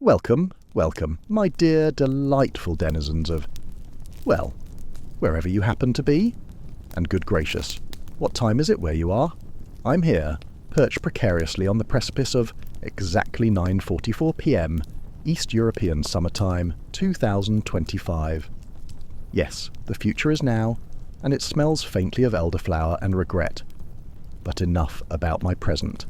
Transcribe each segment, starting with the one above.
Welcome, welcome, my dear, delightful denizens of, well, wherever you happen to be. And good gracious, what time is it where you are? I'm here, perched precariously on the precipice of exactly 9:44 p.m, East European summertime, 2025. Yes, the future is now, and it smells faintly of elderflower and regret. But enough about my present.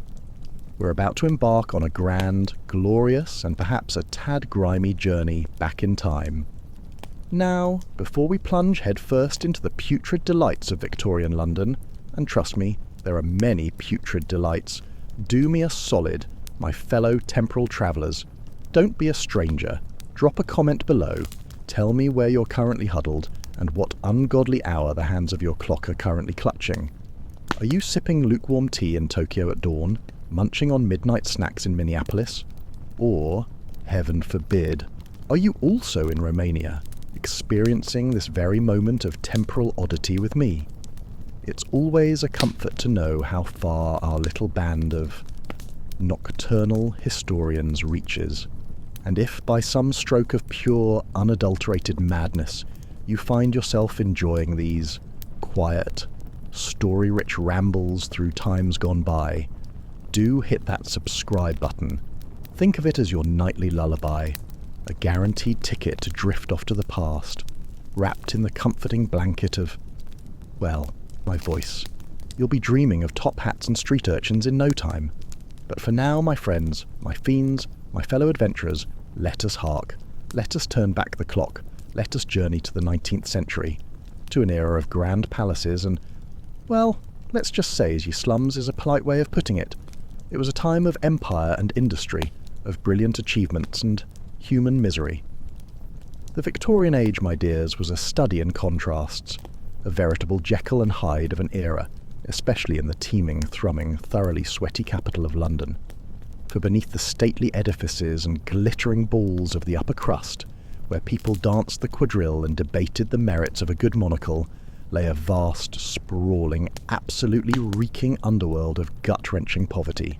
We're about to embark on a grand, glorious, and perhaps a tad grimy journey back in time. Now, before we plunge headfirst into the putrid delights of Victorian London, and trust me, there are many putrid delights, do me a solid, my fellow temporal travellers. Don't be a stranger. Drop a comment below. Tell me where you're currently huddled, and what ungodly hour the hands of your clock are currently clutching. Are you sipping lukewarm tea in Tokyo at dawn? Munching on midnight snacks in Minneapolis? Or, heaven forbid, are you also in Romania, experiencing this very moment of temporal oddity with me? It's always a comfort to know how far our little band of nocturnal historians reaches, and if by some stroke of pure, unadulterated madness you find yourself enjoying these quiet, story-rich rambles through times gone by, do hit that subscribe button. Think of it as your nightly lullaby, a guaranteed ticket to drift off to the past, wrapped in the comforting blanket of, well, my voice. You'll be dreaming of top hats and street urchins in no time. But for now, my friends, my fiends, my fellow adventurers, let us hark. Let us turn back the clock. Let us journey to the 19th century, to an era of grand palaces and, well, let's just say, as ye slums is a polite way of putting it. It was a time of empire and industry, of brilliant achievements and human misery. The Victorian age, my dears, was a study in contrasts, a veritable Jekyll and Hyde of an era, especially in the teeming, thrumming, thoroughly sweaty capital of London. For beneath the stately edifices and glittering balls of the upper crust, where people danced the quadrille and debated the merits of a good monocle, lay a vast, sprawling, absolutely reeking underworld of gut-wrenching poverty.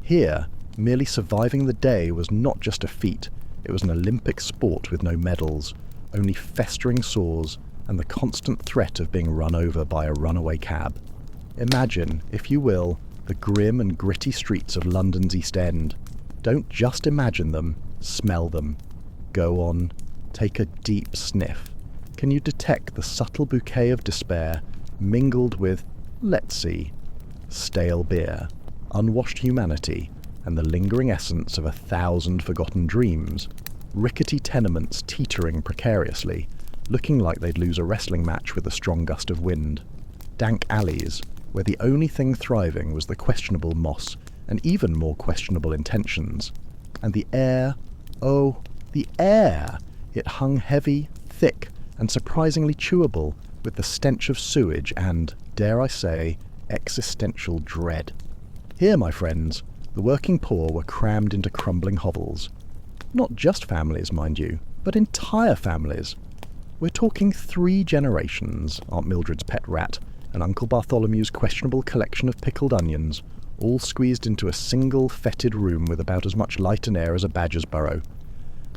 Here, merely surviving the day was not just a feat, it was an Olympic sport with no medals, only festering sores and the constant threat of being run over by a runaway cab. Imagine, if you will, the grim and gritty streets of London's East End. Don't just imagine them, smell them. Go on, take a deep sniff. Can you detect the subtle bouquet of despair mingled with, let's see, stale beer, unwashed humanity, and the lingering essence of 1,000 forgotten dreams? Rickety tenements teetering precariously, looking like they'd lose a wrestling match with a strong gust of wind. Dank alleys, where the only thing thriving was the questionable moss and even more questionable intentions. And the air, oh, the air! It hung heavy, thick, and surprisingly chewable, with the stench of sewage and, dare I say, existential dread. Here, my friends, the working poor were crammed into crumbling hovels. Not just families, mind you, but entire families. We're talking 3 generations, Aunt Mildred's pet rat, and Uncle Bartholomew's questionable collection of pickled onions, all squeezed into a single fetid room with about as much light and air as a badger's burrow.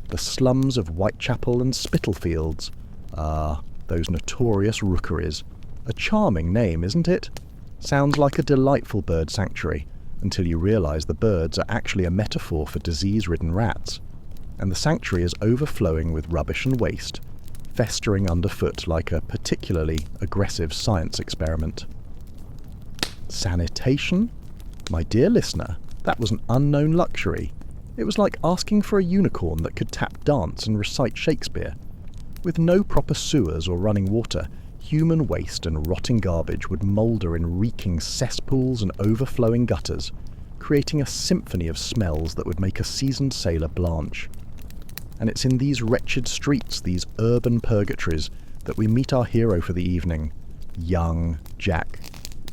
The slums of Whitechapel and Spitalfields. Ah, those notorious rookeries. A charming name, isn't it? Sounds like a delightful bird sanctuary, until you realise the birds are actually a metaphor for disease-ridden rats. And the sanctuary is overflowing with rubbish and waste, festering underfoot like a particularly aggressive science experiment. Sanitation? My dear listener, that was an unknown luxury. It was like asking for a unicorn that could tap dance and recite Shakespeare. With no proper sewers or running water, human waste and rotting garbage would moulder in reeking cesspools and overflowing gutters, creating a symphony of smells that would make a seasoned sailor blanch. And it's in these wretched streets, these urban purgatories, that we meet our hero for the evening, young Jack.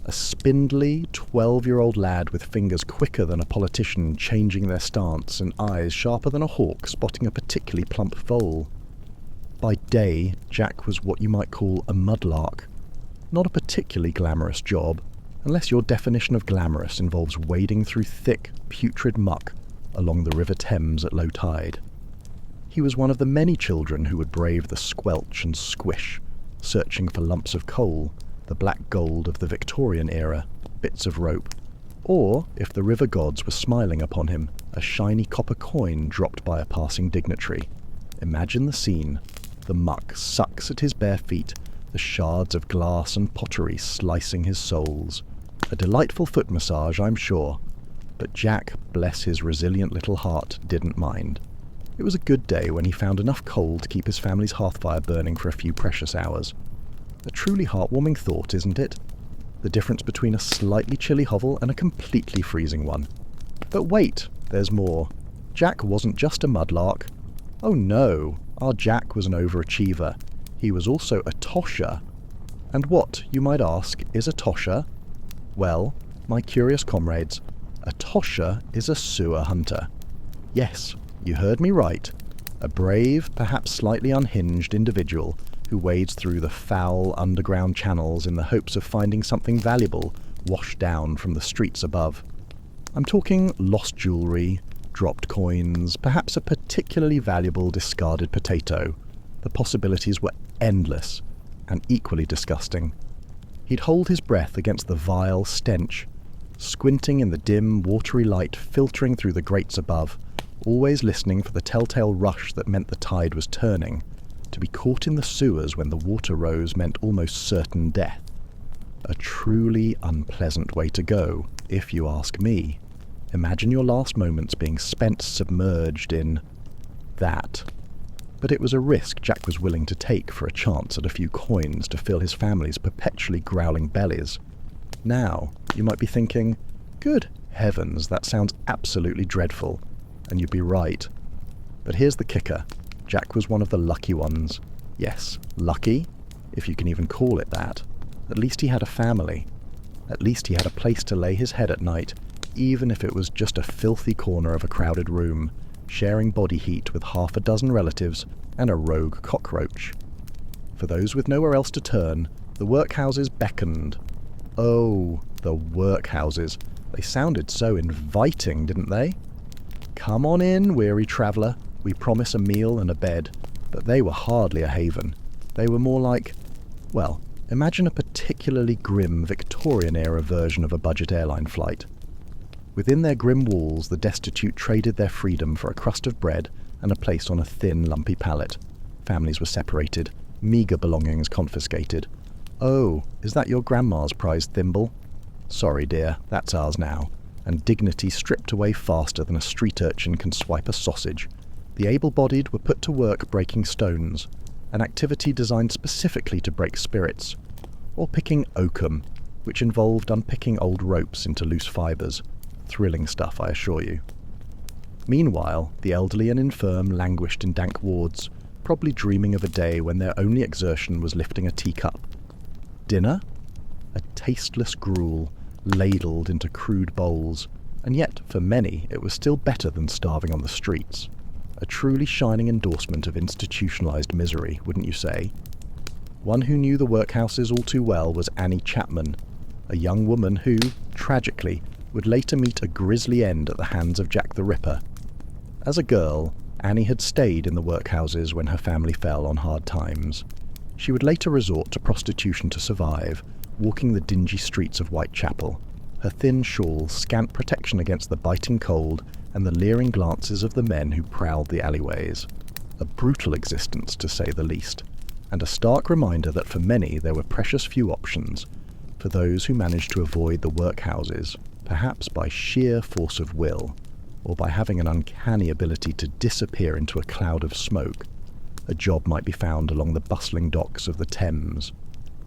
A spindly, 12-year-old lad with fingers quicker than a politician changing their stance and eyes sharper than a hawk spotting a particularly plump foal. By day, Jack was what you might call a mudlark. Not a particularly glamorous job, unless your definition of glamorous involves wading through thick, putrid muck, along the River Thames at low tide. He was one of the many children who would brave the squelch and squish, searching for lumps of coal, the black gold of the Victorian era, bits of rope, or, if the river gods were smiling upon him, a shiny copper coin dropped by a passing dignitary. Imagine the scene. The muck sucks at his bare feet, the shards of glass and pottery slicing his soles. A delightful foot massage, I'm sure. But Jack, bless his resilient little heart, didn't mind. It was a good day when he found enough coal to keep his family's hearthfire burning for a few precious hours. A truly heartwarming thought, isn't it? The difference between a slightly chilly hovel and a completely freezing one. But wait, there's more. Jack wasn't just a mudlark. Oh no, our Jack was an overachiever. He was also a tosher. And what, you might ask, is a tosher? Well, my curious comrades, a tosher is a sewer hunter. Yes, you heard me right. A brave, perhaps slightly unhinged individual who wades through the foul underground channels in the hopes of finding something valuable washed down from the streets above. I'm talking lost jewellery, dropped coins, perhaps a particularly valuable discarded potato. The possibilities were endless and equally disgusting. He'd hold his breath against the vile stench, squinting in the dim, watery light filtering through the grates above, always listening for the telltale rush that meant the tide was turning. To be caught in the sewers when the water rose meant almost certain death. A truly unpleasant way to go, if you ask me. Imagine your last moments being spent submerged in that. But it was a risk Jack was willing to take for a chance at a few coins to fill his family's perpetually growling bellies. Now, you might be thinking, good heavens, that sounds absolutely dreadful. And you'd be right. But here's the kicker. Jack was one of the lucky ones. Yes, lucky, if you can even call it that. At least he had a family. At least he had a place to lay his head at night, even if it was just a filthy corner of a crowded room, sharing body heat with half a dozen relatives and a rogue cockroach. For those with nowhere else to turn, the workhouses beckoned. Oh, the workhouses. They sounded so inviting, didn't they? Come on in, weary traveller. We promise a meal and a bed. But they were hardly a haven. They were more like, well, imagine a particularly grim Victorian-era version of a budget airline flight. Within their grim walls, the destitute traded their freedom for a crust of bread and a place on a thin, lumpy pallet. Families were separated, meagre belongings confiscated. Oh, is that your grandma's prized thimble? Sorry, dear, that's ours now. And dignity stripped away faster than a street urchin can swipe a sausage. The able-bodied were put to work breaking stones, an activity designed specifically to break spirits, or picking oakum, which involved unpicking old ropes into loose fibres. Thrilling stuff, I assure you. Meanwhile, the elderly and infirm languished in dank wards, probably dreaming of a day when their only exertion was lifting a teacup. Dinner? A tasteless gruel, ladled into crude bowls, and yet, for many, it was still better than starving on the streets. A truly shining endorsement of institutionalized misery, wouldn't you say? One who knew the workhouses all too well was Annie Chapman, a young woman who, tragically, would later meet a grisly end at the hands of Jack the Ripper. As a girl, Annie had stayed in the workhouses when her family fell on hard times. She would later resort to prostitution to survive, walking the dingy streets of Whitechapel, her thin shawl scant protection against the biting cold and the leering glances of the men who prowled the alleyways. A brutal existence, to say the least, and a stark reminder that for many there were precious few options. For those who managed to avoid the workhouses, perhaps by sheer force of will, or by having an uncanny ability to disappear into a cloud of smoke, a job might be found along the bustling docks of the Thames.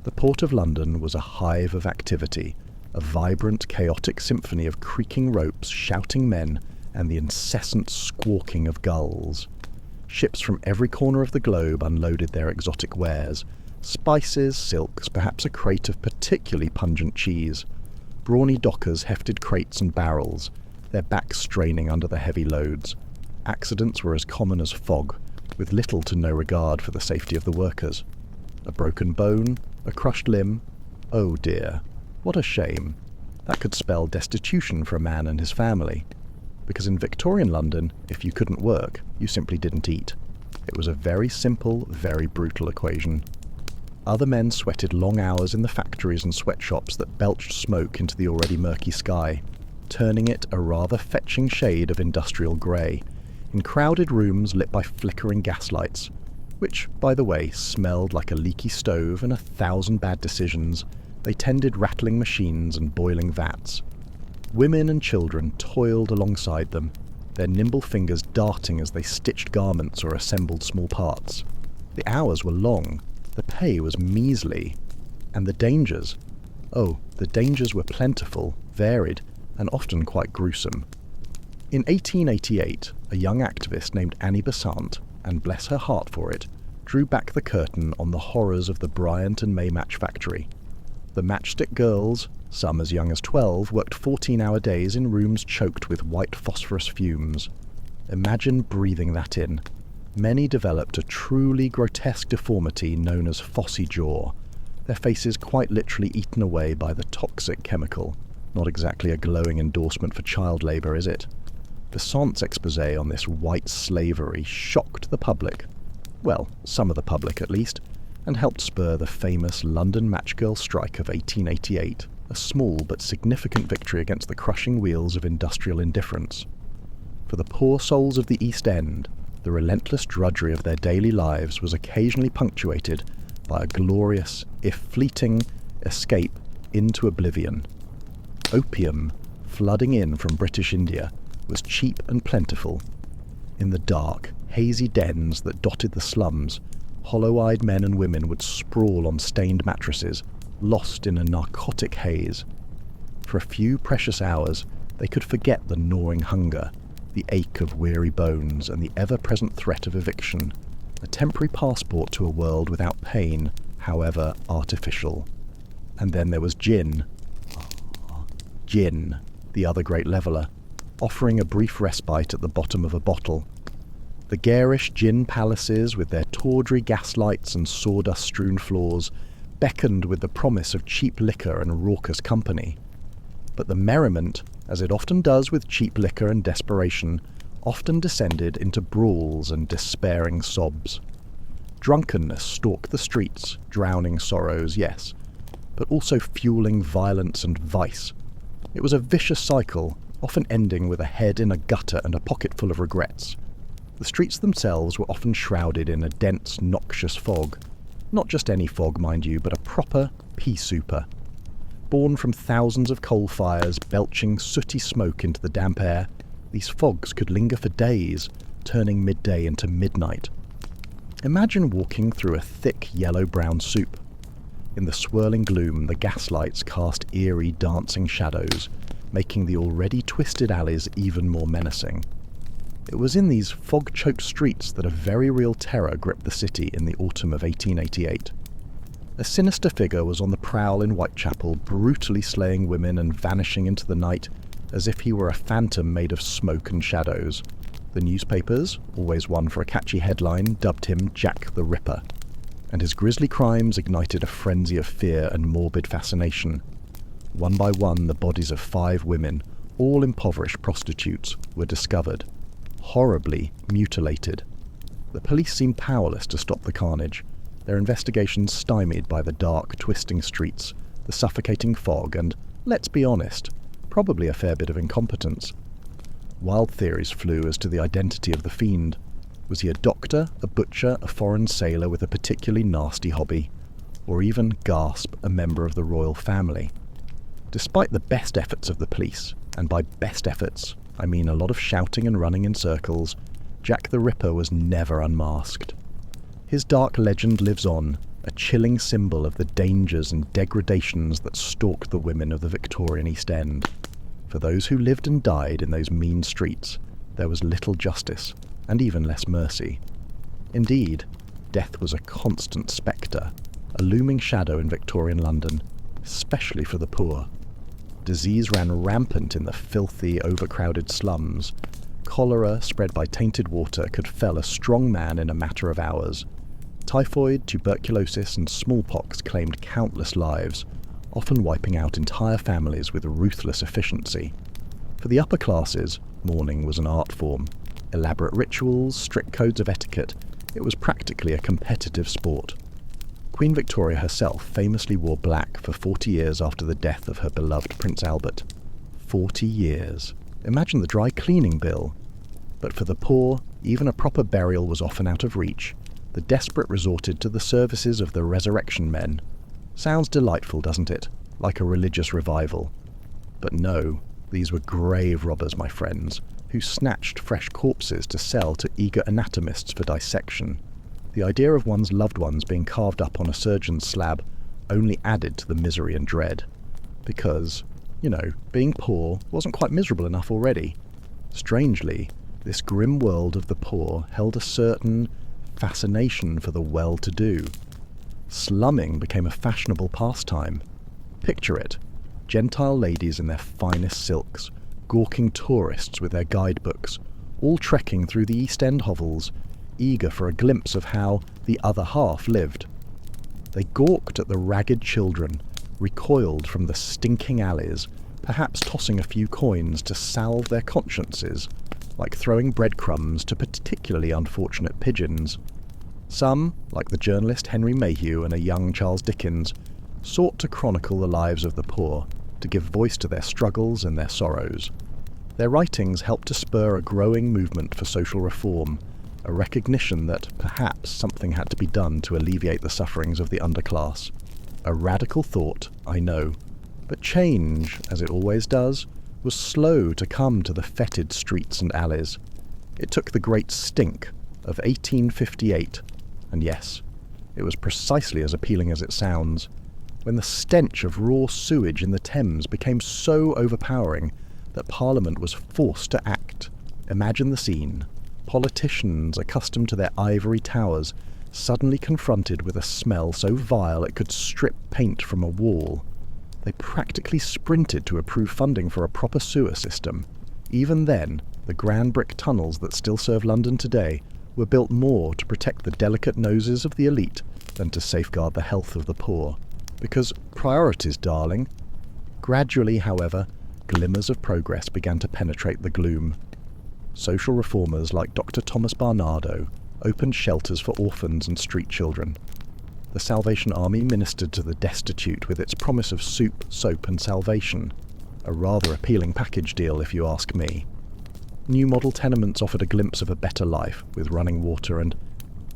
The Port of London was a hive of activity, a vibrant, chaotic symphony of creaking ropes, shouting men, and the incessant squawking of gulls. Ships from every corner of the globe unloaded their exotic wares, spices, silks, perhaps a crate of particularly pungent cheese. Brawny dockers hefted crates and barrels, their backs straining under the heavy loads. Accidents were as common as fog, with little to no regard for the safety of the workers. A broken bone, a crushed limb. Oh dear, what a shame. That could spell destitution for a man and his family. because in Victorian London, if you couldn't work, you simply didn't eat. It was a very simple, very brutal equation. Other men sweated long hours in the factories and sweatshops that belched smoke into the already murky sky, turning it a rather fetching shade of industrial grey, in crowded rooms lit by flickering gaslights, which, by the way, smelled like a leaky stove and 1,000 bad decisions. They tended rattling machines and boiling vats. Women and children toiled alongside them, their nimble fingers darting as they stitched garments or assembled small parts. The hours were long, the pay was measly, and the dangers were plentiful, varied, and often quite gruesome. In 1888, a young activist named Annie Besant, and bless her heart for it, drew back the curtain on the horrors of the Bryant and Maymatch factory. The matchstick girls, some as young as 12, worked 14-hour days in rooms choked with white phosphorus fumes. Imagine breathing that in. Many developed a truly grotesque deformity known as phossy jaw, their faces quite literally eaten away by the toxic chemical. Not exactly a glowing endorsement for child labour, is it? Besant's exposé on this white slavery shocked the public, well, some of the public at least, and helped spur the famous London matchgirl strike of 1888, a small but significant victory against the crushing wheels of industrial indifference. For the poor souls of the East End, the relentless drudgery of their daily lives was occasionally punctuated by a glorious, if fleeting, escape into oblivion. Opium, flooding in from British India, was cheap and plentiful. In the dark, hazy dens that dotted the slums, hollow-eyed men and women would sprawl on stained mattresses, lost in a narcotic haze. For a few precious hours, they could forget the gnawing hunger, the ache of weary bones, and the ever-present threat of eviction, a temporary passport to a world without pain, however artificial. And then there was gin. Gin, the other great leveller, offering a brief respite at the bottom of a bottle. The garish gin palaces, with their tawdry gaslights and sawdust-strewn floors, beckoned with the promise of cheap liquor and raucous company. But the merriment, as it often does with cheap liquor and desperation, often descended into brawls and despairing sobs. Drunkenness stalked the streets, drowning sorrows, yes, but also fueling violence and vice. It was a vicious cycle, often ending with a head in a gutter and a pocket full of regrets. The streets themselves were often shrouded in a dense, noxious fog. Not just any fog, mind you, but a proper pea-souper. Born from thousands of coal fires, belching sooty smoke into the damp air, these fogs could linger for days, turning midday into midnight. Imagine walking through a thick yellow-brown soup. In the swirling gloom, the gaslights cast eerie, dancing shadows, making the already twisted alleys even more menacing. It was in these fog-choked streets that a very real terror gripped the city in the autumn of 1888. A sinister figure was on the prowl in Whitechapel, brutally slaying women and vanishing into the night as if he were a phantom made of smoke and shadows. The newspapers, always one for a catchy headline, dubbed him Jack the Ripper, and his grisly crimes ignited a frenzy of fear and morbid fascination. One by one, the bodies of 5 women, all impoverished prostitutes, were discovered, horribly mutilated. The police seemed powerless to stop the carnage, their investigations stymied by the dark, twisting streets, the suffocating fog, and, let's be honest, probably a fair bit of incompetence. Wild theories flew as to the identity of the fiend. Was he a doctor, a butcher, a foreign sailor with a particularly nasty hobby, or even, gasp, a member of the royal family? Despite the best efforts of the police, and by best efforts, I mean a lot of shouting and running in circles, Jack the Ripper was never unmasked. His dark legend lives on, a chilling symbol of the dangers and degradations that stalked the women of the Victorian East End. For those who lived and died in those mean streets, there was little justice, and even less mercy. Indeed, death was a constant spectre, a looming shadow in Victorian London, especially for the poor. Disease ran rampant in the filthy, overcrowded slums. Cholera, spread by tainted water, could fell a strong man in a matter of hours. Typhoid, tuberculosis, and smallpox claimed countless lives, often wiping out entire families with ruthless efficiency. For For the upper classes, mourning was an art form. Elaborate rituals, strict codes of etiquette, it was practically a competitive sport. Queen Victoria herself famously wore black for 40 years after the death of her beloved Prince Albert. 40 years. Imagine the dry cleaning bill. But for the poor, even a proper burial was often out of reach. The desperate resorted to the services of the resurrection men. Sounds delightful, doesn't it? Like a religious revival. But no, these were grave robbers, my friends, who snatched fresh corpses to sell to eager anatomists for dissection. The idea of one's loved ones being carved up on a surgeon's slab only added to the misery and dread. Because, being poor wasn't quite miserable enough already. Strangely, this grim world of the poor held a certain fascination for the well-to-do. Slumming became a fashionable pastime. Picture it, Gentile ladies in their finest silks, gawking tourists with their guidebooks, all trekking through the East End hovels, eager for a glimpse of how the other half lived. They gawked at the ragged children, recoiled from the stinking alleys, perhaps tossing a few coins to salve their consciences, like throwing breadcrumbs to particularly unfortunate pigeons. Some, like the journalist Henry Mayhew and a young Charles Dickens, sought to chronicle the lives of the poor, to give voice to their struggles and their sorrows. Their writings helped to spur a growing movement for social reform, a recognition that perhaps something had to be done to alleviate the sufferings of the underclass. A radical thought, I know, but change, as it always does, was slow to come to the fetid streets and alleys. It took the great stink of 1858, and yes, it was precisely as appealing as it sounds, when the stench of raw sewage in the Thames became so overpowering that Parliament was forced to act. Imagine the scene. Politicians accustomed to their ivory towers suddenly confronted with a smell so vile it could strip paint from a wall. They practically sprinted to approve funding for a proper sewer system. Even then, the grand brick tunnels that still serve London today were built more to protect the delicate noses of the elite than to safeguard the health of the poor. Because priorities, darling. Gradually, however, glimmers of progress began to penetrate the gloom. Social reformers like Dr. Thomas Barnardo opened shelters for orphans and street children. The Salvation Army ministered to the destitute with its promise of soup, soap and salvation. A rather appealing package deal, if you ask me. New model tenements offered a glimpse of a better life, with running water and,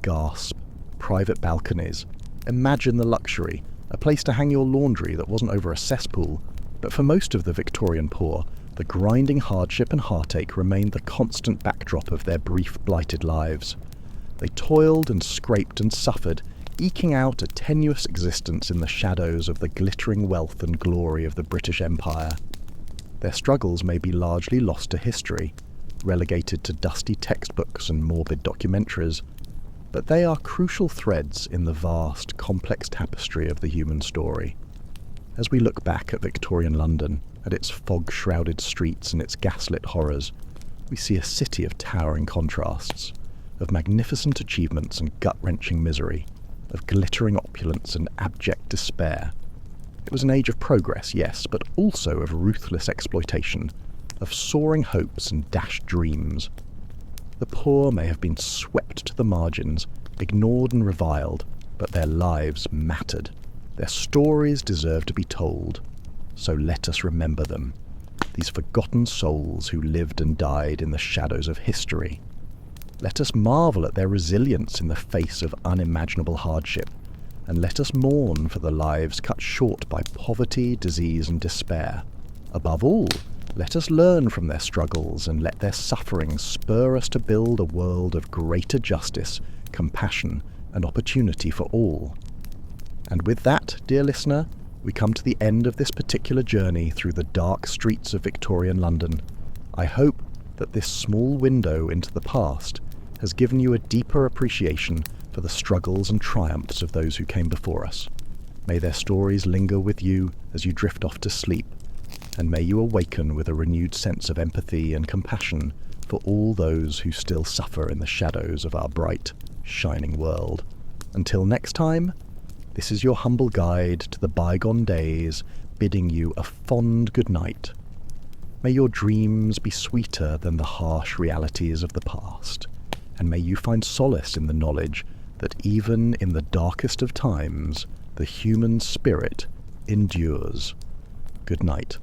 gasp, private balconies. Imagine the luxury, a place to hang your laundry that wasn't over a cesspool. But for most of the Victorian poor, the grinding hardship and heartache remained the constant backdrop of their brief, blighted lives. They toiled and scraped and suffered, eking out a tenuous existence in the shadows of the glittering wealth and glory of the British Empire. Their struggles may be largely lost to history, relegated to dusty textbooks and morbid documentaries, but they are crucial threads in the vast, complex tapestry of the human story. As we look back at Victorian London, at its fog-shrouded streets and its gaslit horrors, we see a city of towering contrasts, of magnificent achievements and gut-wrenching misery, of glittering opulence and abject despair. It was an age of progress, yes, but also of ruthless exploitation, of soaring hopes and dashed dreams. The poor may have been swept to the margins, ignored and reviled, but their lives mattered. Their stories deserve to be told. So let us remember them, these forgotten souls who lived and died in the shadows of history. Let us marvel at their resilience in the face of unimaginable hardship, and let us mourn for the lives cut short by poverty, disease, and despair. Above all, let us learn from their struggles and let their sufferings spur us to build a world of greater justice, compassion, and opportunity for all. And with that, dear listener, we come to the end of this particular journey through the dark streets of Victorian London. I hope that this small window into the past has given you a deeper appreciation for the struggles and triumphs of those who came before us. May their stories linger with you as you drift off to sleep, and may you awaken with a renewed sense of empathy and compassion for all those who still suffer in the shadows of our bright, shining world. Until next time, this is your humble guide to the bygone days, bidding you a fond good night. May your dreams be sweeter than the harsh realities of the past, and may you find solace in the knowledge that even in the darkest of times, the human spirit endures. Good night.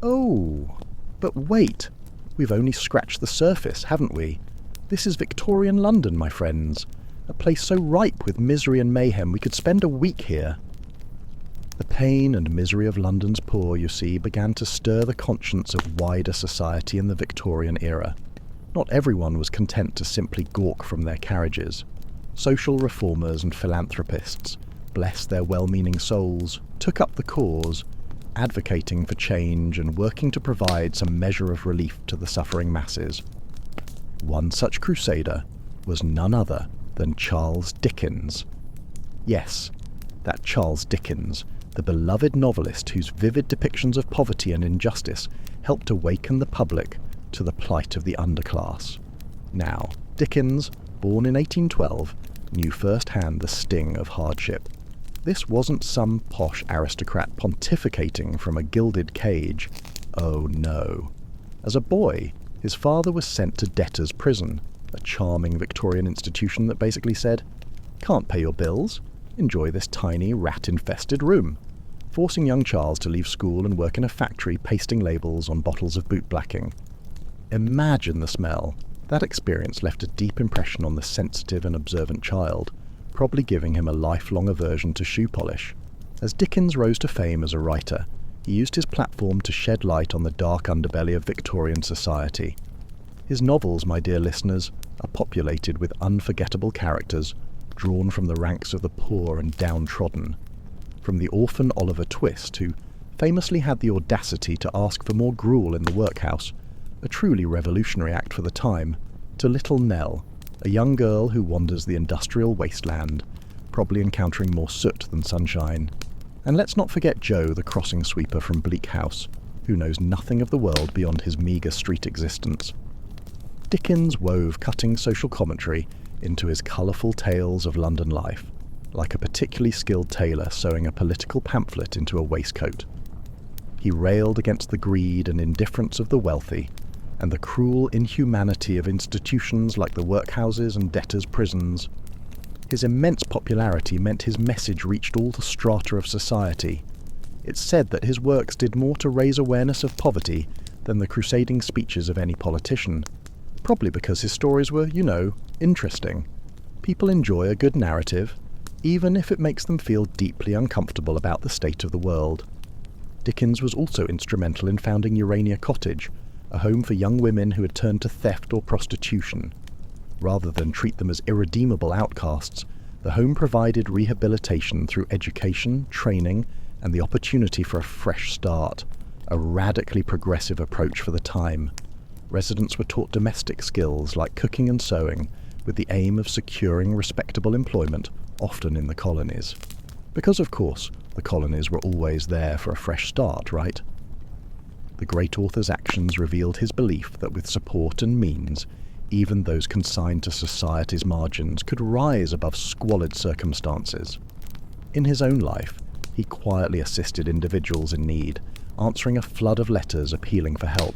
Oh, but wait, we've only scratched the surface, haven't we? This is Victorian London, my friends, a place so ripe with misery and mayhem we could spend a week here. The pain and misery of London's poor, you see, began to stir the conscience of wider society in the Victorian era. Not everyone was content to simply gawk from their carriages. Social reformers and philanthropists, bless their well-meaning souls, took up the cause, advocating for change and working to provide some measure of relief to the suffering masses. One such crusader was none other than Charles Dickens. Yes, that Charles Dickens, the beloved novelist whose vivid depictions of poverty and injustice helped awaken the public to the plight of the underclass. Now, Dickens, born in 1812, knew firsthand the sting of hardship. This wasn't some posh aristocrat pontificating from a gilded cage. Oh no. As a boy, his father was sent to debtor's prison, a charming Victorian institution that basically said, "Can't pay your bills? Enjoy this tiny rat-infested room," forcing young Charles to leave school and work in a factory pasting labels on bottles of bootblacking. Imagine the smell. That experience left a deep impression on the sensitive and observant child, probably giving him a lifelong aversion to shoe polish. As Dickens rose to fame as a writer, he used his platform to shed light on the dark underbelly of Victorian society. His novels, my dear listeners, are populated with unforgettable characters drawn from the ranks of the poor and downtrodden. From the orphan Oliver Twist, who famously had the audacity to ask for more gruel in the workhouse, a truly revolutionary act for the time, to little Nell, a young girl who wanders the industrial wasteland, probably encountering more soot than sunshine. And let's not forget Joe, the crossing sweeper from Bleak House, who knows nothing of the world beyond his meagre street existence. Dickens wove cutting social commentary into his colourful tales of London life, like a particularly skilled tailor sewing a political pamphlet into a waistcoat. He railed against the greed and indifference of the wealthy, and the cruel inhumanity of institutions like the workhouses and debtors' prisons. His immense popularity meant his message reached all the strata of society. It's said that his works did more to raise awareness of poverty than the crusading speeches of any politician, probably because his stories were, interesting. People enjoy a good narrative, even if it makes them feel deeply uncomfortable about the state of the world. Dickens was also instrumental in founding Urania Cottage, a home for young women who had turned to theft or prostitution. Rather than treat them as irredeemable outcasts, the home provided rehabilitation through education, training, and the opportunity for a fresh start, a radically progressive approach for the time. Residents were taught domestic skills like cooking and sewing, with the aim of securing respectable employment, often in the colonies. Because, of course, the colonies were always there for a fresh start, right? The great author's actions revealed his belief that with support and means, even those consigned to society's margins could rise above squalid circumstances. In his own life, he quietly assisted individuals in need, answering a flood of letters appealing for help.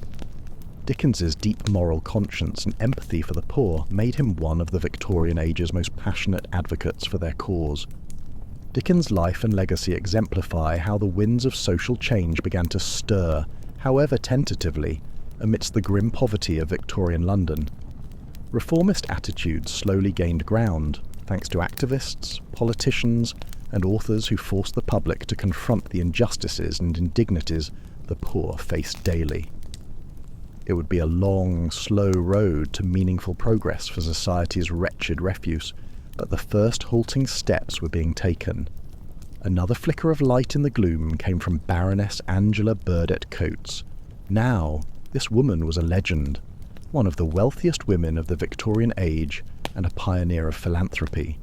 Dickens's deep moral conscience and empathy for the poor made him one of the Victorian age's most passionate advocates for their cause. Dickens' life and legacy exemplify how the winds of social change began to stir, however tentatively, amidst the grim poverty of Victorian London. Reformist attitudes slowly gained ground, thanks to activists, politicians, and authors who forced the public to confront the injustices and indignities the poor faced daily. It would be a long, slow road to meaningful progress for society's wretched refuse, but the first halting steps were being taken. Another flicker of light in the gloom came from Baroness Angela Burdett Coates. Now, this woman was a legend, one of the wealthiest women of the Victorian age and a pioneer of philanthropy.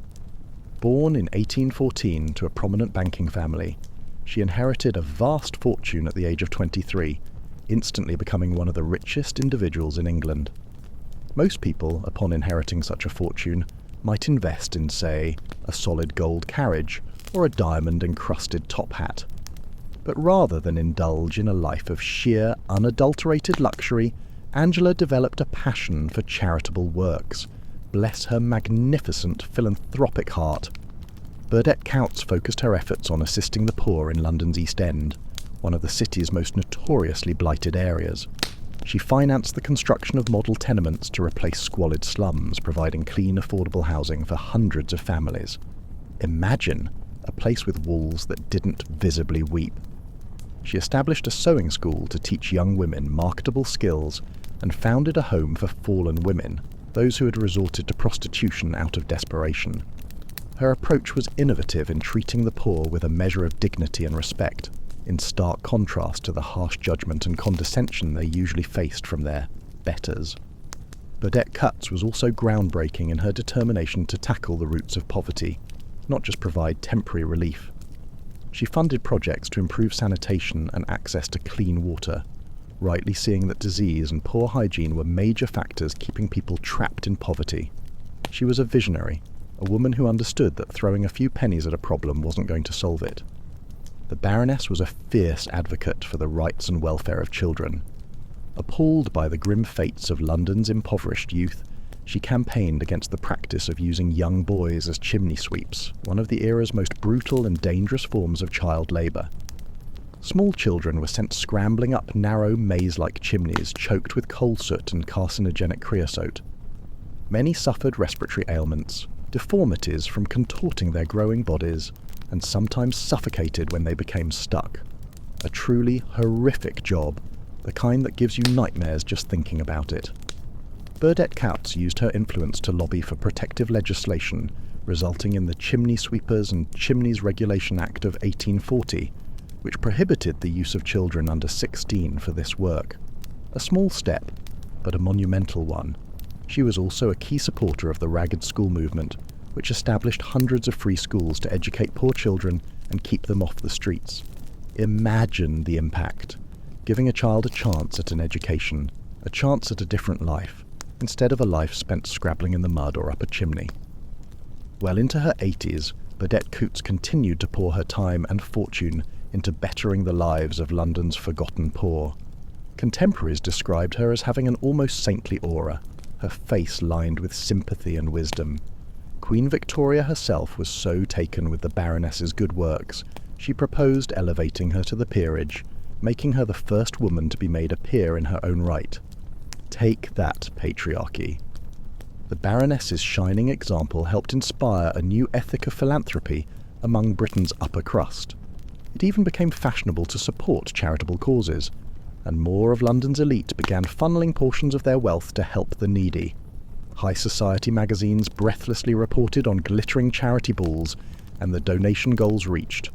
Born in 1814 to a prominent banking family, she inherited a vast fortune at the age of 23, instantly becoming one of the richest individuals in England. Most people, upon inheriting such a fortune, might invest in, say, a solid gold carriage or a diamond-encrusted top hat. But rather than indulge in a life of sheer, unadulterated luxury, Angela developed a passion for charitable works. Bless her magnificent philanthropic heart. Burdett Coutts focused her efforts on assisting the poor in London's East End, one of the city's most notoriously blighted areas. She financed the construction of model tenements to replace squalid slums, providing clean, affordable housing for hundreds of families. Imagine a place with walls that didn't visibly weep. She established a sewing school to teach young women marketable skills and founded a home for fallen women, those who had resorted to prostitution out of desperation. Her approach was innovative in treating the poor with a measure of dignity and respect, in stark contrast to the harsh judgment and condescension they usually faced from their betters. Burdett Coutts was also groundbreaking in her determination to tackle the roots of poverty, not just provide temporary relief. She funded projects to improve sanitation and access to clean water, rightly seeing that disease and poor hygiene were major factors keeping people trapped in poverty. She was a visionary, a woman who understood that throwing a few pennies at a problem wasn't going to solve it. The Baroness was a fierce advocate for the rights and welfare of children. Appalled by the grim fates of London's impoverished youth, she campaigned against the practice of using young boys as chimney sweeps, one of the era's most brutal and dangerous forms of child labour. Small children were sent scrambling up narrow maze-like chimneys choked with coal soot and carcinogenic creosote. Many suffered respiratory ailments, deformities from contorting their growing bodies, and sometimes suffocated when they became stuck. A truly horrific job, the kind that gives you nightmares just thinking about it. Burdett Coutts used her influence to lobby for protective legislation, resulting in the Chimney Sweepers and Chimneys Regulation Act of 1840, which prohibited the use of children under 16 for this work. A small step, but a monumental one. She was also a key supporter of the Ragged School movement, which established hundreds of free schools to educate poor children and keep them off the streets. Imagine the impact. Giving a child a chance at an education, a chance at a different life, instead of a life spent scrabbling in the mud or up a chimney. Well into her 80s, Burdett Coutts continued to pour her time and fortune into bettering the lives of London's forgotten poor. Contemporaries described her as having an almost saintly aura, her face lined with sympathy and wisdom. Queen Victoria herself was so taken with the Baroness's good works, she proposed elevating her to the peerage, making her the first woman to be made a peer in her own right. Take that, patriarchy. The Baroness's shining example helped inspire a new ethic of philanthropy among Britain's upper crust. It even became fashionable to support charitable causes, and more of London's elite began funneling portions of their wealth to help the needy. High society magazines breathlessly reported on glittering charity balls and the donation goals reached.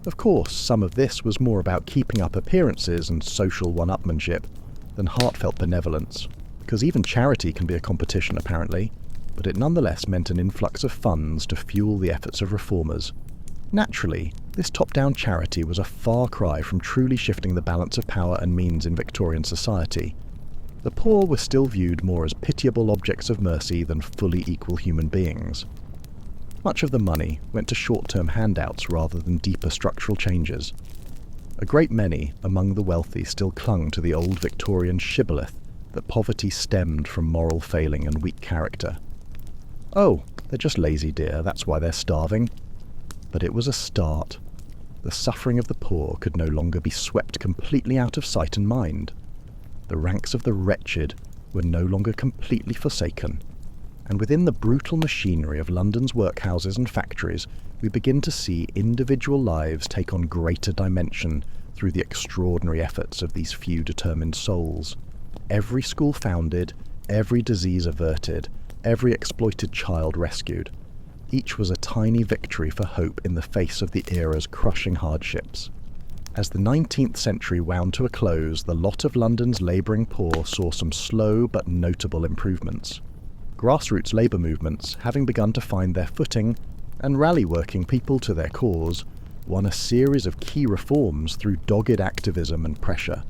Of course, some of this was more about keeping up appearances and social one-upmanship than heartfelt benevolence, because even charity can be a competition apparently, but it nonetheless meant an influx of funds to fuel the efforts of reformers. Naturally, this top-down charity was a far cry from truly shifting the balance of power and means in Victorian society. The poor were still viewed more as pitiable objects of mercy than fully equal human beings. Much of the money went to short-term handouts rather than deeper structural changes. A great many among the wealthy still clung to the old Victorian shibboleth that poverty stemmed from moral failing and weak character. Oh, they're just lazy, dear, that's why they're starving. But it was a start. The suffering of the poor could no longer be swept completely out of sight and mind. The ranks of the wretched were no longer completely forsaken. And within the brutal machinery of London's workhouses and factories, we begin to see individual lives take on greater dimension through the extraordinary efforts of these few determined souls. Every school founded, every disease averted, every exploited child rescued. Each was a tiny victory for hope in the face of the era's crushing hardships. As the 19th century wound to a close, the lot of London's labouring poor saw some slow but notable improvements. Grassroots labour movements, having begun to find their footing and rally working people to their cause, won a series of key reforms through dogged activism and pressure.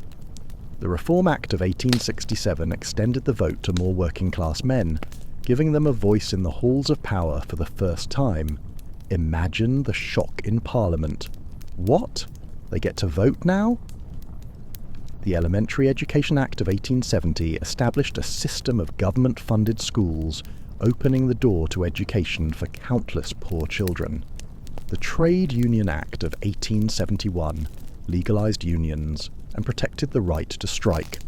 The Reform Act of 1867 extended the vote to more working-class men, giving them a voice in the halls of power for the first time. Imagine the shock in Parliament. What? They get to vote now? The Elementary Education Act of 1870 established a system of government-funded schools opening the door to education for countless poor children. The Trade Union Act of 1871 legalised unions and protected the right to strike,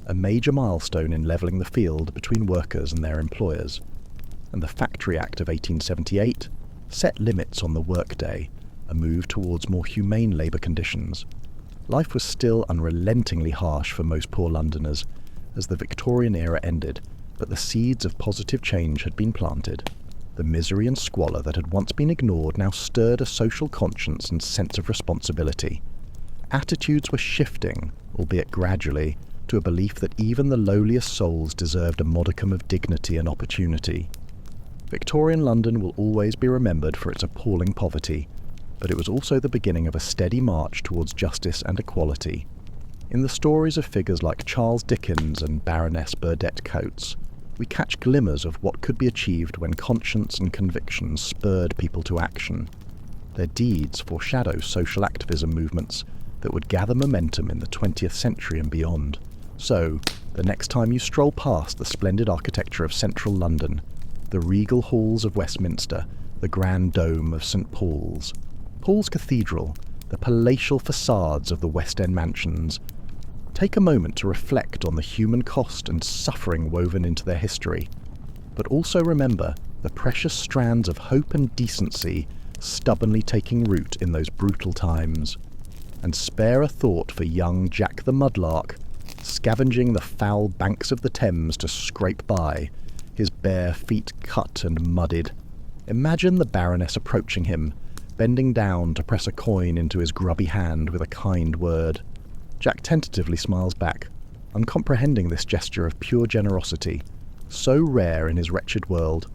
a major milestone in levelling the field between workers and their employers. And the Factory Act of 1878 set limits on the workday, a move towards more humane labour conditions. Life was still unrelentingly harsh for most poor Londoners as the Victorian era ended, but the seeds of positive change had been planted. The misery and squalor that had once been ignored now stirred a social conscience and sense of responsibility. Attitudes were shifting, albeit gradually, to a belief that even the lowliest souls deserved a modicum of dignity and opportunity. Victorian London will always be remembered for its appalling poverty, but it was also the beginning of a steady march towards justice and equality. In the stories of figures like Charles Dickens and Baroness Burdett Coates, we catch glimmers of what could be achieved when conscience and conviction spurred people to action. Their deeds foreshadow social activism movements that would gather momentum in the 20th century and beyond. So, the next time you stroll past the splendid architecture of central London, the regal halls of Westminster, the grand dome of St. Paul's Cathedral, the palatial facades of the West End mansions, take a moment to reflect on the human cost and suffering woven into their history, but also remember the precious strands of hope and decency stubbornly taking root in those brutal times. And spare a thought for young Jack the Mudlark, scavenging the foul banks of the Thames to scrape by, his bare feet cut and mudded. Imagine the Baroness approaching him, bending down to press a coin into his grubby hand with a kind word. Jack tentatively smiles back, uncomprehending this gesture of pure generosity, so rare in his wretched world.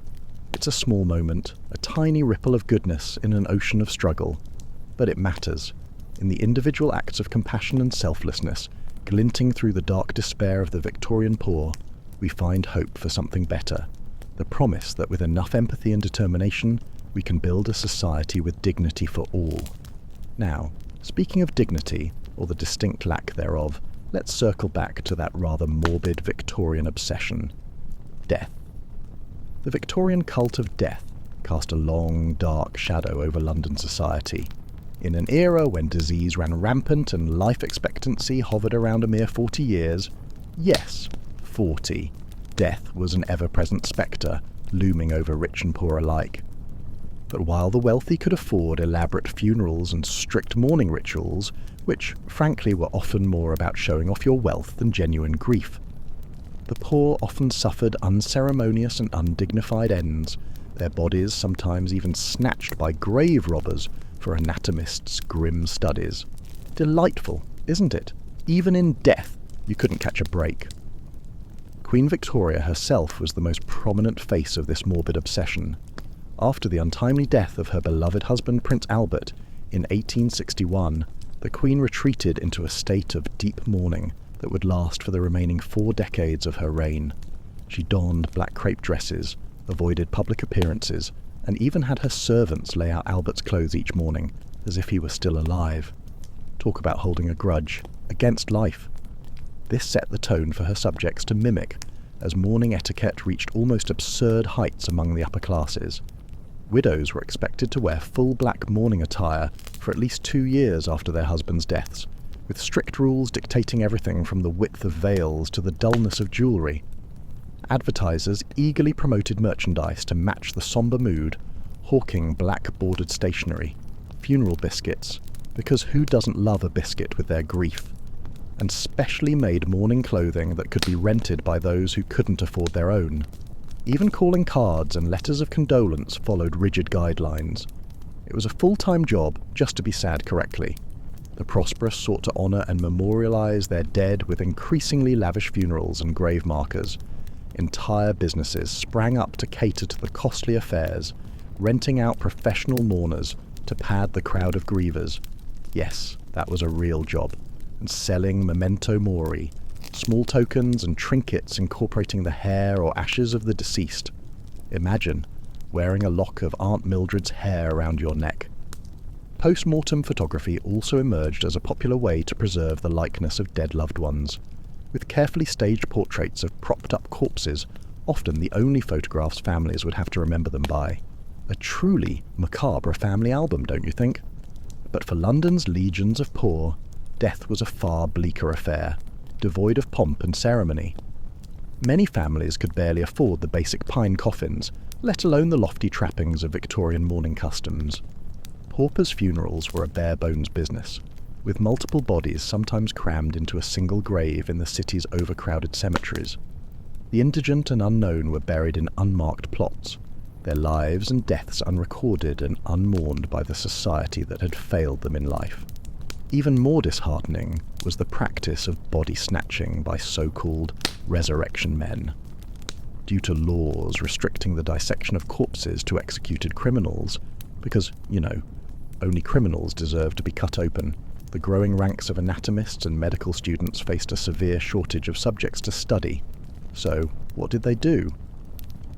It's a small moment, a tiny ripple of goodness in an ocean of struggle. But it matters. In the individual acts of compassion and selflessness, glinting through the dark despair of the Victorian poor, we find hope for something better. The promise that with enough empathy and determination, we can build a society with dignity for all. Now, speaking of dignity, or the distinct lack thereof, let's circle back to that rather morbid Victorian obsession: death. The Victorian cult of death cast a long, dark shadow over London society. In an era when disease ran rampant and life expectancy hovered around a mere 40 years, yes, 40, death was an ever-present spectre, looming over rich and poor alike. But while the wealthy could afford elaborate funerals and strict mourning rituals, which frankly were often more about showing off your wealth than genuine grief, the poor often suffered unceremonious and undignified ends, their bodies sometimes even snatched by grave robbers for anatomists' grim studies. Delightful, isn't it? Even in death, you couldn't catch a break. Queen Victoria herself was the most prominent face of this morbid obsession. After the untimely death of her beloved husband Prince Albert in 1861, the Queen retreated into a state of deep mourning that would last for the remaining 4 decades of her reign. She donned black crepe dresses, avoided public appearances, and even had her servants lay out Albert's clothes each morning, as if he were still alive. Talk about holding a grudge, against life. This set the tone for her subjects to mimic, as mourning etiquette reached almost absurd heights among the upper classes. Widows were expected to wear full black mourning attire for at least 2 years after their husbands' deaths, with strict rules dictating everything from the width of veils to the dullness of jewellery. Advertisers eagerly promoted merchandise to match the sombre mood, hawking black-bordered stationery, funeral biscuits, because who doesn't love a biscuit with their grief, and specially made mourning clothing that could be rented by those who couldn't afford their own. Even calling cards and letters of condolence followed rigid guidelines. It was a full-time job just to be sad correctly. The prosperous sought to honour and memorialise their dead with increasingly lavish funerals and grave markers. Entire businesses sprang up to cater to the costly affairs, renting out professional mourners to pad the crowd of grievers. Yes, that was a real job. And selling memento mori, small tokens and trinkets incorporating the hair or ashes of the deceased. Imagine wearing a lock of Aunt Mildred's hair around your neck. Post-mortem photography also emerged as a popular way to preserve the likeness of dead loved ones, with carefully staged portraits of propped-up corpses, often the only photographs families would have to remember them by. A truly macabre family album, don't you think? But for London's legions of poor, death was a far bleaker affair, devoid of pomp and ceremony. Many families could barely afford the basic pine coffins, let alone the lofty trappings of Victorian mourning customs. Paupers' funerals were a bare-bones business, with multiple bodies sometimes crammed into a single grave in the city's overcrowded cemeteries. The indigent and unknown were buried in unmarked plots, their lives and deaths unrecorded and unmourned by the society that had failed them in life. Even more disheartening was the practice of body snatching by so-called resurrection men. Due to laws restricting the dissection of corpses to executed criminals, because, only criminals deserve to be cut open, the growing ranks of anatomists and medical students faced a severe shortage of subjects to study. So, what did they do?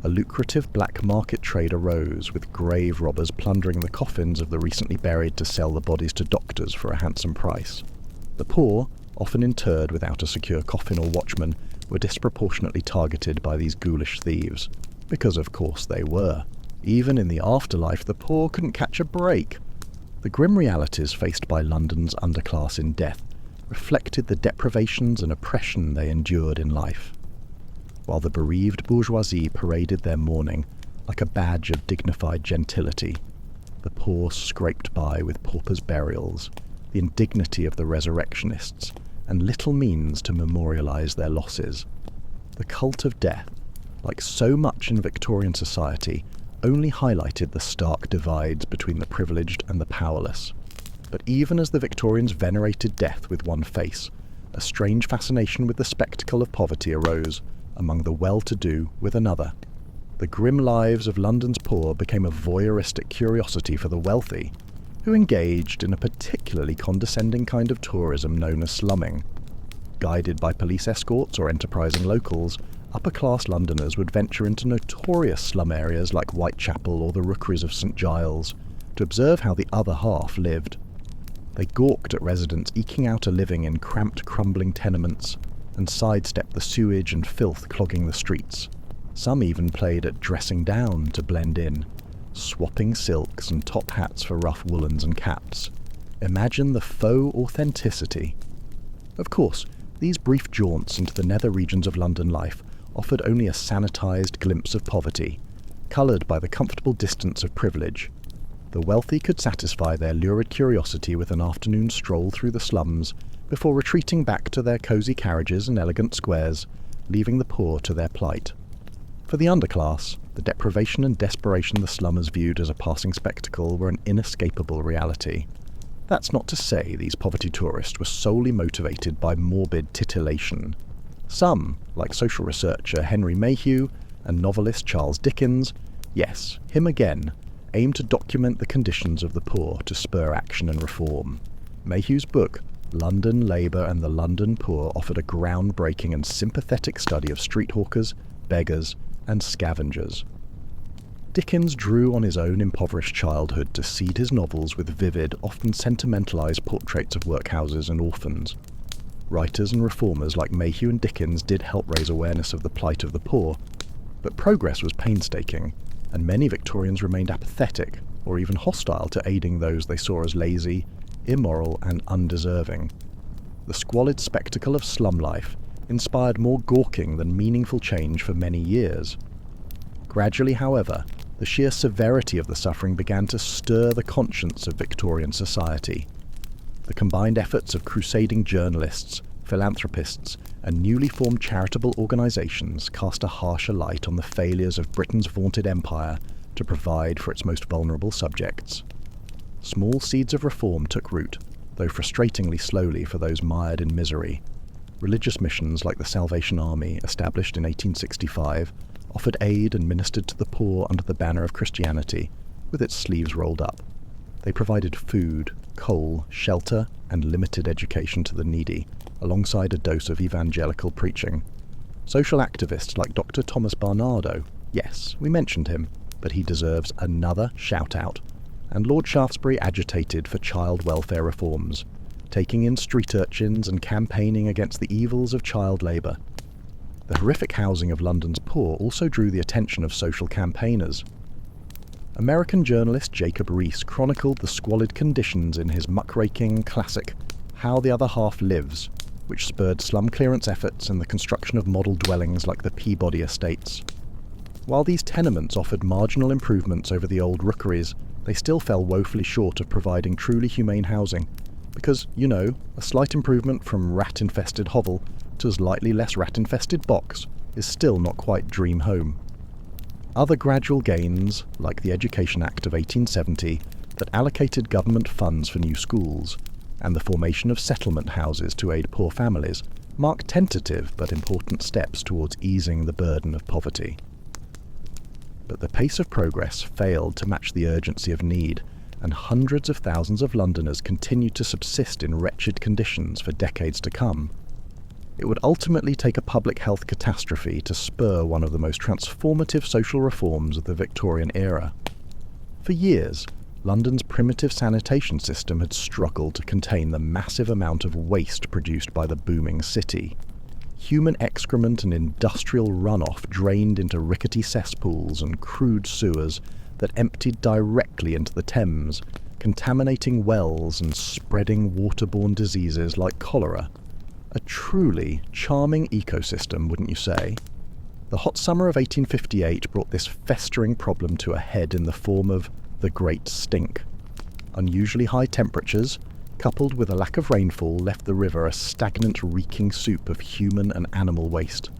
A lucrative black market trade arose, with grave robbers plundering the coffins of the recently buried to sell the bodies to doctors for a handsome price. The poor, often interred without a secure coffin or watchman, were disproportionately targeted by these ghoulish thieves, because of course they were. Even in the afterlife, the poor couldn't catch a break. The grim realities faced by London's underclass in death reflected the deprivations and oppression they endured in life. While the bereaved bourgeoisie paraded their mourning like a badge of dignified gentility, the poor scraped by with paupers' burials, the indignity of the resurrectionists, and little means to memorialise their losses. The cult of death, like so much in Victorian society, only highlighted the stark divides between the privileged and the powerless. But even as the Victorians venerated death with one face, a strange fascination with the spectacle of poverty arose among the well-to-do with another. The grim lives of London's poor became a voyeuristic curiosity for the wealthy, who engaged in a particularly condescending kind of tourism known as slumming. Guided by police escorts or enterprising locals, upper-class Londoners would venture into notorious slum areas like Whitechapel or the Rookeries of St Giles to observe how the other half lived. They gawked at residents eking out a living in cramped, crumbling tenements and sidestepped the sewage and filth clogging the streets. Some even played at dressing down to blend in, swapping silks and top hats for rough woolens and caps. Imagine the faux authenticity. Of course, these brief jaunts into the nether regions of London life offered only a sanitised glimpse of poverty, coloured by the comfortable distance of privilege. The wealthy could satisfy their lurid curiosity with an afternoon stroll through the slums before retreating back to their cosy carriages and elegant squares, leaving the poor to their plight. For the underclass, the deprivation and desperation the slummers viewed as a passing spectacle were an inescapable reality. That's not to say these poverty tourists were solely motivated by morbid titillation. Some, like social researcher Henry Mayhew and novelist Charles Dickens, yes, him again, aimed to document the conditions of the poor to spur action and reform. Mayhew's book, London, Labour and the London Poor, offered a groundbreaking and sympathetic study of street hawkers, beggars, and scavengers. Dickens drew on his own impoverished childhood to seed his novels with vivid, often sentimentalised portraits of workhouses and orphans. Writers and reformers like Mayhew and Dickens did help raise awareness of the plight of the poor, but progress was painstaking, and many Victorians remained apathetic or even hostile to aiding those they saw as lazy, immoral and undeserving. The squalid spectacle of slum life inspired more gawking than meaningful change for many years. Gradually, however, the sheer severity of the suffering began to stir the conscience of Victorian society. The combined efforts of crusading journalists, philanthropists, and newly formed charitable organisations cast a harsher light on the failures of Britain's vaunted empire to provide for its most vulnerable subjects. Small seeds of reform took root, though frustratingly slowly for those mired in misery. Religious missions like the Salvation Army, established in 1865, offered aid and ministered to the poor under the banner of Christianity, with its sleeves rolled up. They provided food, coal, shelter, and limited education to the needy, alongside a dose of evangelical preaching. Social activists like Dr. Thomas Barnardo, yes, we mentioned him, but he deserves another shout-out. and Lord Shaftesbury agitated for child welfare reforms, taking in street urchins and campaigning against the evils of child labour. The horrific housing of London's poor also drew the attention of social campaigners. American journalist Jacob Riis chronicled the squalid conditions in his muckraking classic How the Other Half Lives, which spurred slum clearance efforts and the construction of model dwellings like the Peabody estates. While these tenements offered marginal improvements over the old rookeries, they still fell woefully short of providing truly humane housing, because, a slight improvement from rat-infested hovel to slightly less rat-infested box is still not quite dream home. Other gradual gains, like the Education Act of 1870, that allocated government funds for new schools, and the formation of settlement houses to aid poor families, mark tentative but important steps towards easing the burden of poverty. But the pace of progress failed to match the urgency of need, and hundreds of thousands of Londoners continued to subsist in wretched conditions for decades to come. It would ultimately take a public health catastrophe to spur one of the most transformative social reforms of the Victorian era. For years, London's primitive sanitation system had struggled to contain the massive amount of waste produced by the booming city. Human excrement and industrial runoff drained into rickety cesspools and crude sewers that emptied directly into the Thames, contaminating wells and spreading waterborne diseases like cholera. A truly charming ecosystem, wouldn't you say? The hot summer of 1858 brought this festering problem to a head in the form of the Great Stink. Unusually high temperatures, coupled with a lack of rainfall, left the river a stagnant, reeking soup of human and animal waste.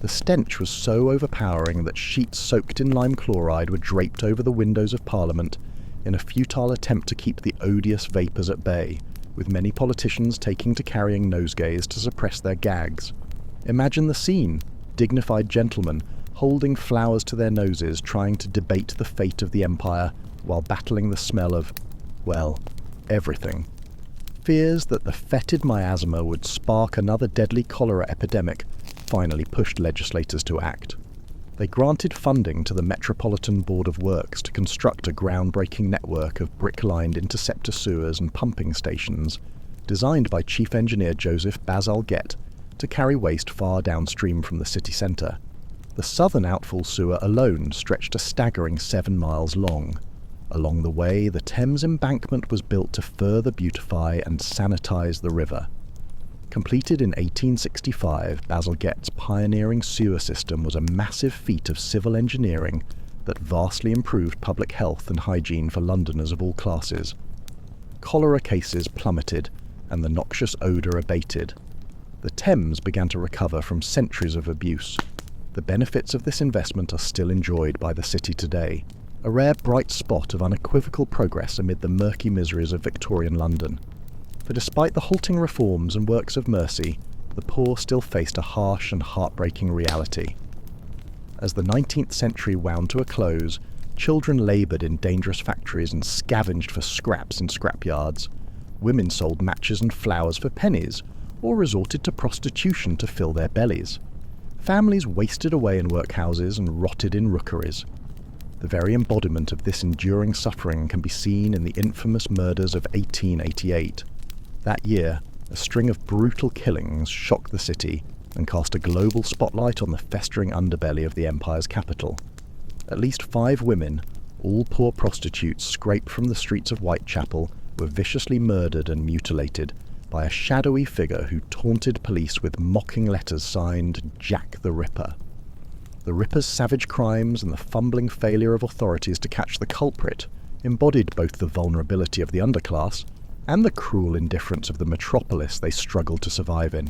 The stench was so overpowering that sheets soaked in lime chloride were draped over the windows of Parliament in a futile attempt to keep the odious vapours at bay, with many politicians taking to carrying nosegays to suppress their gags. Imagine the scene: dignified gentlemen holding flowers to their noses, trying to debate the fate of the empire while battling the smell of, everything. Fears that the fetid miasma would spark another deadly cholera epidemic finally pushed legislators to act. They granted funding to the Metropolitan Board of Works to construct a groundbreaking network of brick-lined interceptor sewers and pumping stations, designed by Chief Engineer Joseph Bazalgette to carry waste far downstream from the city centre. The southern outfall sewer alone stretched a staggering 7 miles long. Along the way, the Thames embankment was built to further beautify and sanitize the river. Completed in 1865, Bazalgette's pioneering sewer system was a massive feat of civil engineering that vastly improved public health and hygiene for Londoners of all classes. Cholera cases plummeted, and the noxious odour abated. The Thames began to recover from centuries of abuse. The benefits of this investment are still enjoyed by the city today, a rare bright spot of unequivocal progress amid the murky miseries of Victorian London. For despite the halting reforms and works of mercy, the poor still faced a harsh and heartbreaking reality. As the 19th century wound to a close, children laboured in dangerous factories and scavenged for scraps in scrapyards. Women sold matches and flowers for pennies, or resorted to prostitution to fill their bellies. Families wasted away in workhouses and rotted in rookeries. The very embodiment of this enduring suffering can be seen in the infamous murders of 1888. That year, a string of brutal killings shocked the city and cast a global spotlight on the festering underbelly of the empire's capital. At least 5 women, all poor prostitutes scraped from the streets of Whitechapel, were viciously murdered and mutilated by a shadowy figure who taunted police with mocking letters signed Jack the Ripper. The Ripper's savage crimes and the fumbling failure of authorities to catch the culprit embodied both the vulnerability of the underclass and the cruel indifference of the metropolis they struggled to survive in.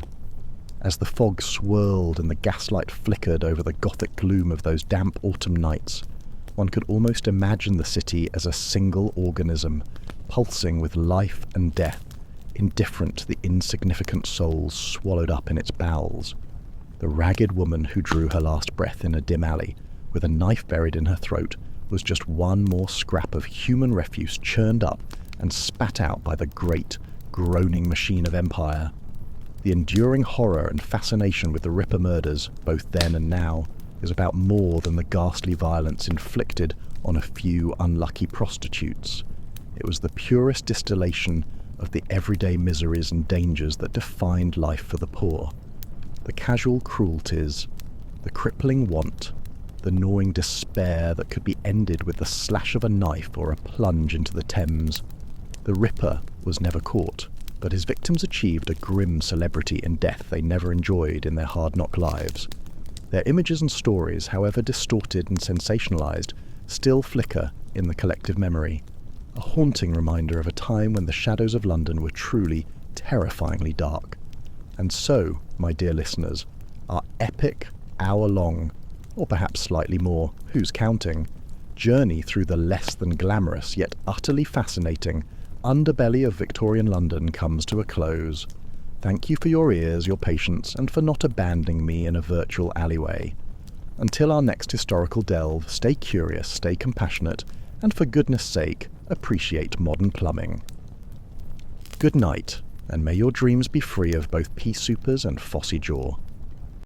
As the fog swirled and the gaslight flickered over the gothic gloom of those damp autumn nights, one could almost imagine the city as a single organism, pulsing with life and death, indifferent to the insignificant souls swallowed up in its bowels. The ragged woman who drew her last breath in a dim alley, with a knife buried in her throat, was just one more scrap of human refuse churned up and spat out by the great, groaning machine of empire. The enduring horror and fascination with the Ripper murders, both then and now, is about more than the ghastly violence inflicted on a few unlucky prostitutes. It was the purest distillation of the everyday miseries and dangers that defined life for the poor. The casual cruelties, the crippling want, the gnawing despair that could be ended with the slash of a knife or a plunge into the Thames. The Ripper was never caught, but his victims achieved a grim celebrity in death they never enjoyed in their hard-knock lives. Their images and stories, however distorted and sensationalized, still flicker in the collective memory, a haunting reminder of a time when the shadows of London were truly terrifyingly dark. And so, my dear listeners, our epic, hour-long, or perhaps slightly more, who's counting, journey through the less than glamorous yet utterly fascinating underbelly of Victorian London comes to a close. Thank you for your ears, your patience, and for not abandoning me in a virtual alleyway. Until our next historical delve, stay curious, stay compassionate, and for goodness sake, appreciate modern plumbing. Good night, and may your dreams be free of both pea soupers and phossy jaw.